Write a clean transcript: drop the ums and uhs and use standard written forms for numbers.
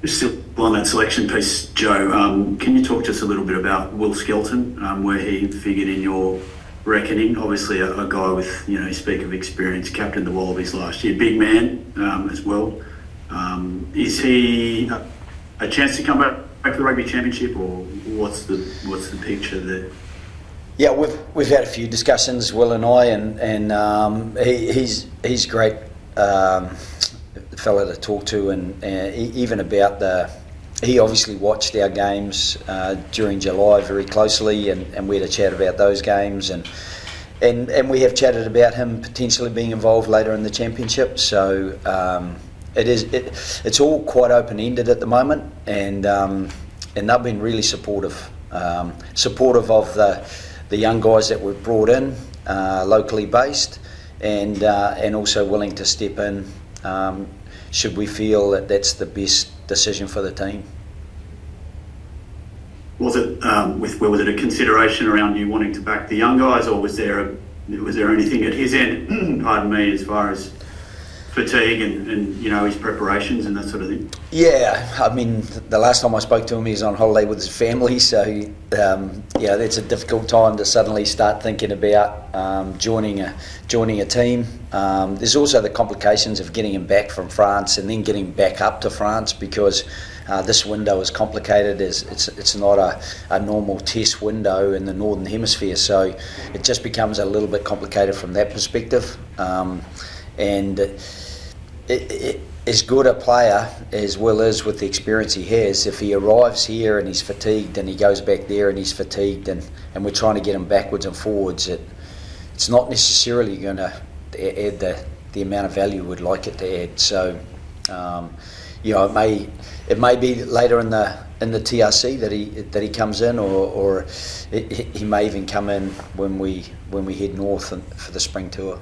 Still on that selection piece, Joe, can you talk to us a little bit about Will Skelton, where he figured in your reckoning? Obviously a guy with, you speak of experience, captained the Wallabies last year, big man as well. Is he a chance to come back to the rugby championship, or what's the picture there? Yeah, we've had a few discussions, Will and I, and he's great fella to talk to, and even about he obviously watched our games during July very closely, and we had a chat about those games, and we have chatted about him potentially being involved later in the championship. So it's all quite open-ended at the moment, and they've been really supportive of the young guys that we've brought in, locally based, and also willing to step in should we feel that that's the best decision for the team. Was it was it a consideration around you wanting to back the young guys, or was there anything at his end, pardon me, as far as fatigue and his preparations and that sort of thing? Yeah, I mean, the last time I spoke to him, he was on holiday with his family, so that's a difficult time to suddenly start thinking about joining a team. There's also the complications of getting him back from France and then getting back up to France, because this window is complicated. It's not a normal test window in the Northern Hemisphere, so it just becomes a little bit complicated from that perspective. And as good a player as Will is with the experience he has, if he arrives here and he's fatigued and he goes back there and he's fatigued and we're trying to get him backwards and forwards, it's not necessarily going to add the amount of value we'd like it to add. So it may be later in the TRC that he comes in, or he may even come in when we head north for the spring tour.